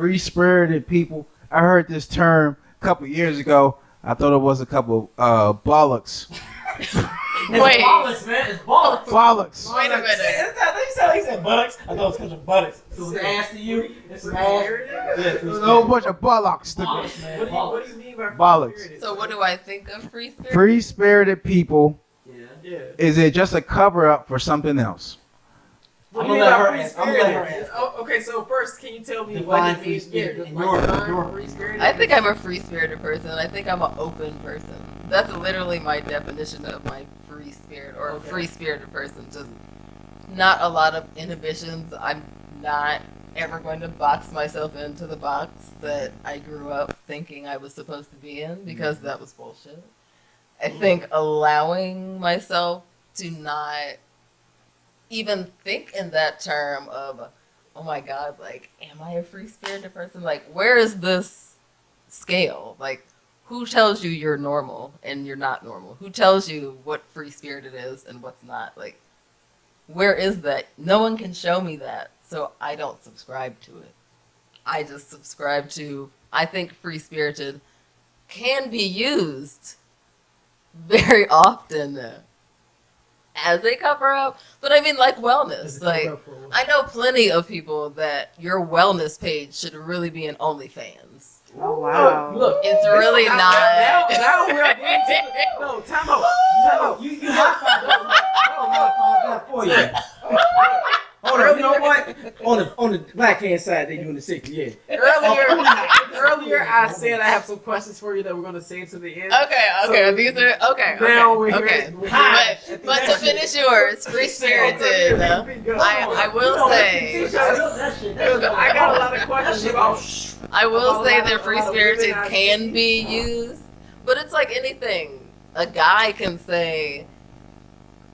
free spirited people. I heard this term a couple years ago. I thought it was a couple bollocks. Wait. Bollocks, man. It's bollocks. Bollocks. Wait a minute. He said buttocks. I thought it was because of buttocks. So it's ass to you. It's an ass. Yeah, There's a whole bunch of bollocks. Bollocks, man. What do you mean by Bollocks. So what do I think of free spirit? Free spirited people. Yeah. Is it just a cover up for something else? What I'm do you gonna mean let by her free answer. I'm gonna let her spirited? answer. Oh, okay, so first, can you tell me Define what it free means? spirited. Yeah, Your- free spirited. I think I'm a free spirited person. I think I'm an open person. That's literally my definition of my free spirit or Okay. free spirited person. Just not a lot of inhibitions. I'm not ever going to box myself into the box that I grew up thinking I was supposed to be in because that was bullshit. I think allowing myself to not even think in that term of, oh my God, like, am I a free spirited person? Like, where is this scale? Like, who tells you you're normal and you're not normal? Who tells you what free spirited is and what's not? Like, where is that? No one can show me that, so I don't subscribe to it. I just subscribe to, I think free spirited can be used very often as a cover up, but I mean, like wellness. Like, I know plenty of people that your wellness page should really be an OnlyFans. Oh wow. Look, It's really not. Now we're getting to the, no, time out. Time out. You high five that. I don't high five that for you. Hold on, you know what? On the black hand side, they doing the 60, yeah. Earlier, I said I have some questions for you that we're gonna say to the end. Okay, So, these are okay. Now we're okay. here. We're But to finish yours, free spirited. I will say, I got a lot of questions about. I will say that free spirited can be used, but it's like anything. A guy can say,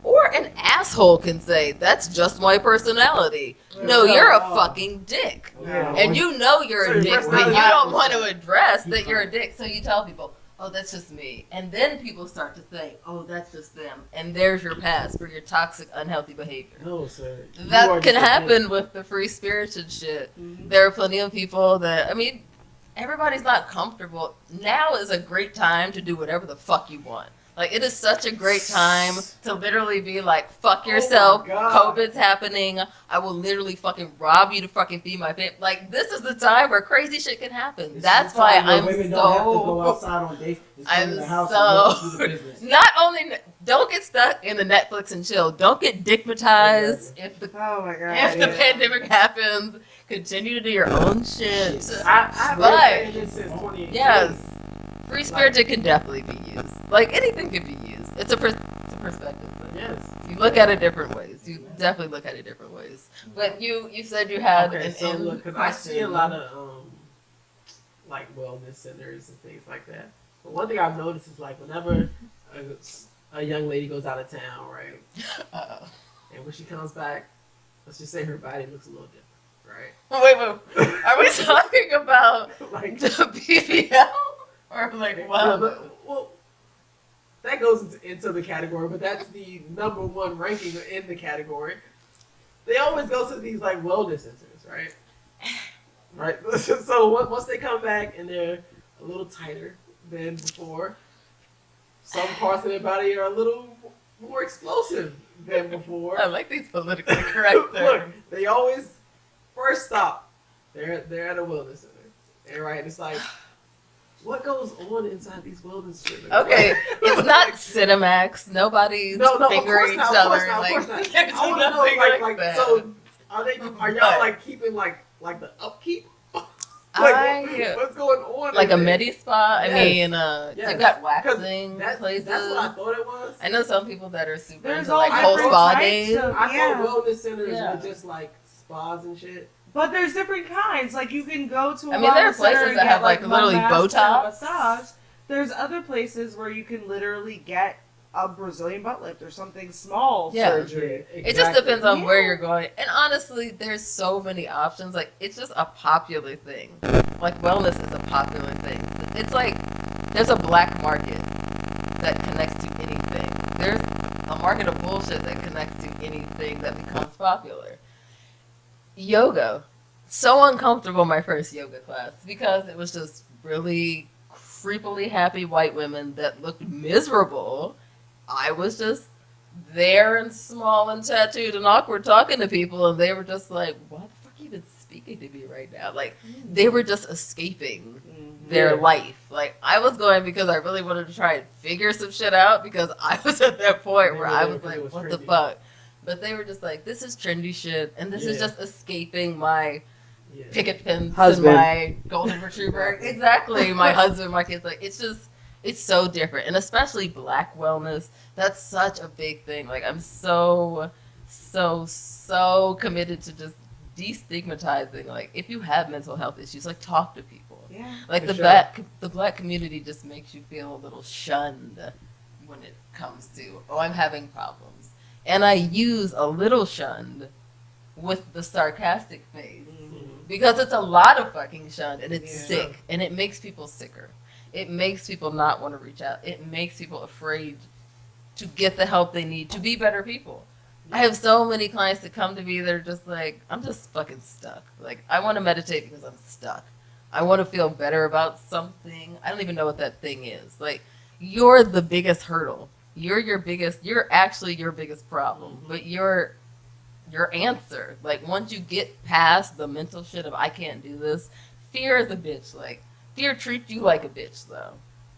or an asshole can say, that's just my personality. No, you're a fucking dick. And you know you're So a your dick, but you personality- don't want to address that you're a dick. So you tell people, oh, that's just me. And then people start to say, oh, that's just them. And there's your pass for your toxic, unhealthy behavior. No, sir. You That are can just a happen with the free spirited shit. There are plenty of people that, I mean, everybody's not comfortable. Now is a great time to do whatever the fuck you want. Like, it is such a great time to literally be like, fuck yourself. God. COVID's happening. I will literally fucking rob you to fucking feed my family. Like, this is the time where crazy shit can happen. This That's is the time why where I'm women don't have to go so... outside on dates. Just come I'm in the house so... and do the business. Not only... Don't get stuck in the Netflix and chill. Don't get dickmatized if the Oh my god. if the pandemic happens, continue to do your own shit. I've But- been saying this since 2018. Yes, free spirited can definitely be used. Like anything can be used. It's a perspective thing. Yes. You look at it different ways. You definitely look at it different ways. But you said you had Okay, an so end look, because I see a question. lot of like wellness centers and things like that. But one thing I've noticed is like whenever a young lady goes out of town, right, Uh-oh. and when she comes back, let's just say her body looks a little different, right? Wait. Are we talking about Like, the BBL or like well, that goes into the category, but that's the number one ranking in the category. They always go to these like wellness centers, right? Right. So once they come back and they're a little tighter than before, some parts of their body are a little more explosive than before. I like these politically correct Look, terms. they always first stop. They're at a wellness center, and right, it's like, what goes on inside these wellness centers? Okay, it's not Cinemax. Nobody's No, of fingering course each not. other. Of course not. There's I want to know, nothing like, that. so are y'all But- like keeping like the upkeep? I- What's going on? like a in there? medi spa. I Yes. mean, Yes. you've got 'Cause waxing That's places. what I thought it was. I know some people that are super There's into all like whole different spa types days. of- I Yeah. thought wellness centers Yeah. were just like spas and shit. But there's different kinds. Like you can go to a I mean, there are wellness center places and that get, have, like, mud literally masks and a Botox. massage. There's other places where you can literally get a Brazilian butt lift or something small Yeah. surgery. It just depends on where Yeah. you're going. And honestly, there's so many options. Like, it's just a popular thing. Like, wellness is a popular thing. It's like there's a black market that connects to anything. There's a market of bullshit that connects to anything that becomes popular. Yoga so uncomfortable my first yoga class because it was just really creepily happy white women that looked miserable. I was just there and small and tattooed and awkward talking to people, and they were just like, "Why the fuck are you even speaking to me right now?" Like they were just escaping their life. Like I was going because I really wanted to try and figure some shit out because I was at that point where I was like, "What the fuck?" But they were just like, "This is trendy shit, and this is just escaping my." Picket pins Husband. and my golden retriever. Exactly. My husband, my kids. Like, it's so different. And especially black wellness. That's such a big thing. Like, I'm so committed to just destigmatizing. Like, if you have mental health issues, like, talk to people. Yeah. Like, For the sure. black community just makes you feel a little shunned when it comes to, oh, I'm having problems. And I use a little shunned with the sarcastic face. Because it's a lot of fucking shunned and it's sick and it makes people sicker. It makes people not want to reach out. It makes people afraid to get the help they need to be better people. I have so many clients that come to me, they're just like, I'm just fucking stuck. Like, I want to meditate because I'm stuck. I want to feel better about something. I don't even know what that thing is. Like, you're the biggest hurdle. You're actually your biggest problem. But your answer, like once you get past the mental shit of I can't do this, fear is a bitch. Like fear treats you like a bitch though.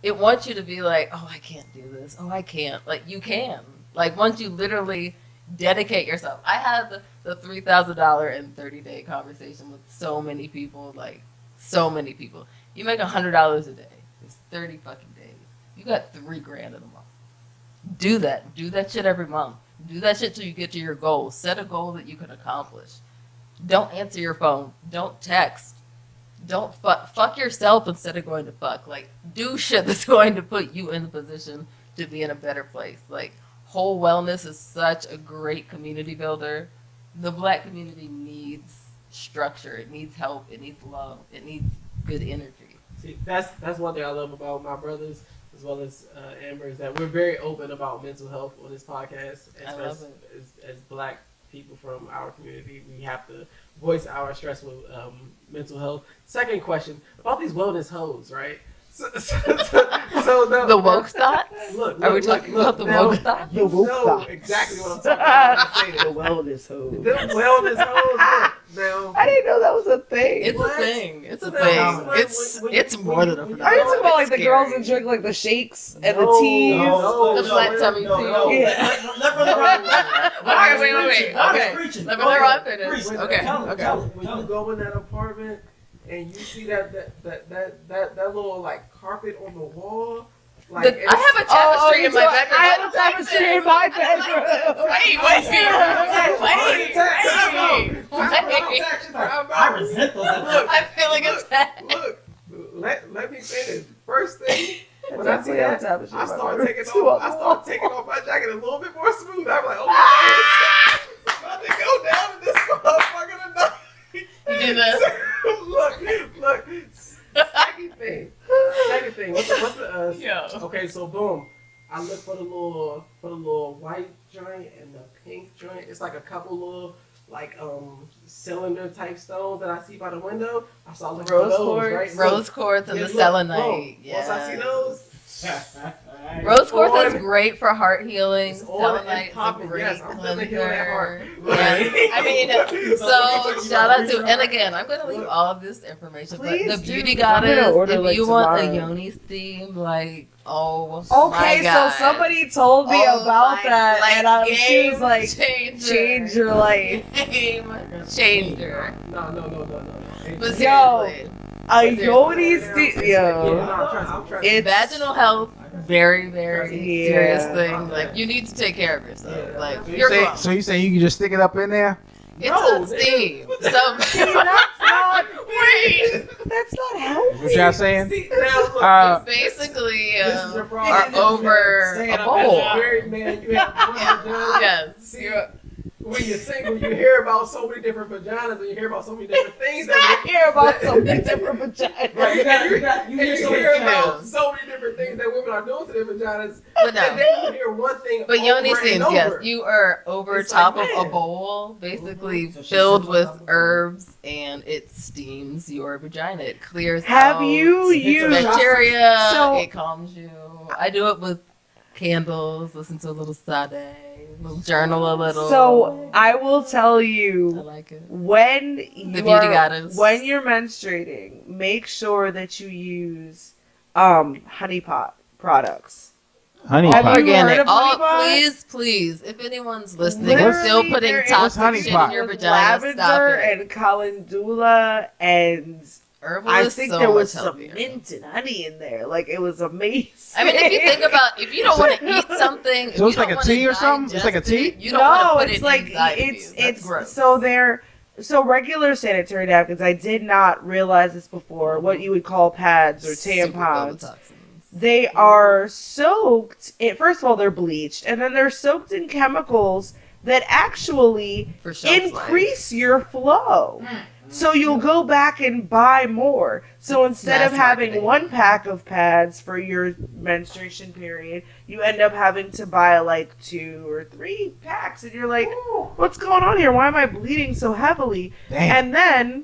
It wants you to be like, oh, I can't do this. Oh, I can't. Like you can. Like once you literally dedicate yourself. I had the $3,000 and 30-day conversation with so many people. Like so many people. You make $100 a day. It's 30 fucking days. You got $3,000 in a month. Do that. Do that shit every month. Do that shit till you get to your goal. Set a goal that you can accomplish. Don't answer your phone. Don't text. Don't fuck yourself instead of going to fuck. Like, do shit that's going to put you in the position to be in a better place. Like, whole wellness is such a great community builder. The black community needs structure. It needs help. It needs love. It needs good energy. See, that's one thing I love about my brothers as well as Amber is that we're very open about mental health on this podcast. I love it. As black people from our community, we have to voice our stress with mental health. Second question about these wellness hoes, right? So The woke thoughts? Look, Are we talking about the now, woke thoughts? The woke know thoughts. exactly what I'm talking about. when I say The this. wellness hole. The wellness hoes. Look, now. I didn't know that was a thing. It's What? a thing. It's a No, thing. when- It's when- it's when- more than a when- phenomenon. Are you talking about like It's the girls scary. that drink like the shakes and No, the teas? no, The black tummy tea. Yeah. Okay, wait. Okay. Let me let Ron finish. Okay. When you go in that apartment and you see that little like carpet on the wall, like I have a tapestry in my bedroom. I have a tapestry in my bedroom. I resent those. I'm feeling attacked. Look, let me finish. First thing, when I see Definitely have that, a tapestry I in my start bedroom. taking Two off. on I the start wall. taking off my jacket a little bit more smooth. I'm like, oh, it's about to go down in this motherfucker tonight. You do this? Look. Second thing. What's the Yeah. Okay, so boom. I look for the little white joint and the pink joint. It's like a couple little like cylinder type stones that I see by the window. I saw looking for Rose those, quartz? right? Rose quartz and Yeah, the look, selenite. boom. Once I see those, Rose quartz on. is great for heart healing. It's on and Selenite is a popping. great Yes, I'm gonna heal that heart. cleanser. Yeah. I mean, so shout out to, and Look. again, I'm gonna leave all of this information. But Please the do, beauty 'cause I'm gonna goddess, order, if like, you want a tomorrow. yoni steam, like my Okay, so God. somebody told me Oh about my- that, like, and she game was like, changer. "Change your life." Game changer. No. But Yo. seriously, A yoni steam, yo. I'm trying. It's vaginal health, very, very Yeah. serious thing. Like you need to take care of yourself. Yeah. Like So you're grown. So you saying you can just stick it up in there? It's No, a steam. So See, that's not. wait. That's not healthy. What y'all saying? See, now look, Uh, It's basically this is your problem. are over Stand a up bowl. as a married man, you have one vagina. Yes. See, You're- when you're single, you hear about so many different vaginas and you hear about so many different things. I hear about so many different vaginas. Right, you And hear you so hear many about terms. so many different things that women are doing to their vaginas. But And no. then you hear one thing But yoni over and steams, over. yes, you are over It's top like, of a man. bowl, basically So she filled sits on with top of a bowl. herbs, and it steams your vagina. It clears Have out you It's a used? bacteria. So- It calms you. I do it with candles. Listen to a little sade, little journal a little. So I will tell I you, like it. when you beauty are goddess. when you're menstruating, make sure that you use honey pot products. Honey Have pot. you heard Organic. of honey pot? please. If anyone's listening and Literally, still putting there is toxic honey shit pot? in your with vagina, stop lavender it. and calendula, and Herbal I is think so there was much some healthier. mint and honey in there. Like it was amazing. I mean, if you think about, if you don't want to eat something, if So it's you like don't a wanna tea or something? It's like a digest tea? it, you don't want to No, put it's it like inside of you. it's That's gross. so they're so regular sanitary napkins. I did not realize this before. What you would call pads or Super filled with tampons. toxins. They are soaked. First of all, they're bleached, and then they're soaked in chemicals that actually For shelf increase your flow. So you'll go back and buy more. So instead of Mass having marketing. one pack of pads for your menstruation period, you end up having to buy like 2 or 3 packs, and you're like, what's going on here? Why am I bleeding so heavily? Damn. And then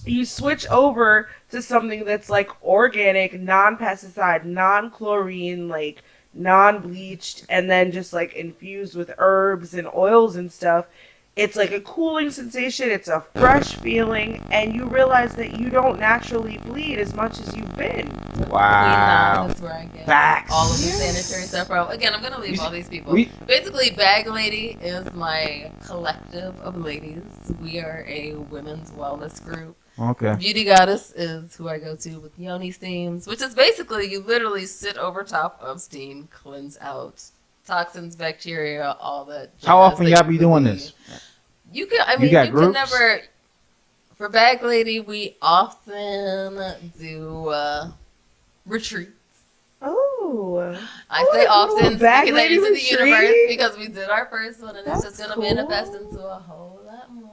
you switch over to something that's like organic, non-pesticide, non-chlorine, like non-bleached, and then just like infused with herbs and oils and stuff. It's like a cooling sensation, it's a fresh feeling, and you realize that you don't naturally bleed as much as you've been. Wow. That's where I get Facts. all of the Yes. sanitary stuff from. Again, I'm gonna leave You all see- these people. we- Basically, Bag Lady is my collective of ladies. We are a women's wellness group. Okay. Beauty Goddess is who I go to with yoni steams, which is basically you literally sit over top of steam, cleanse out toxins, bacteria, all that. How jazz often that y'all you be doing really- this? You can. I You mean, got you groups? can never. For Bag Lady, we often do retreats. Oh. I Oh, say a often, little Bag speaking that Lady into the retreat? universe because we did our first one, and it's That's just gonna cool. manifest into a whole lot more.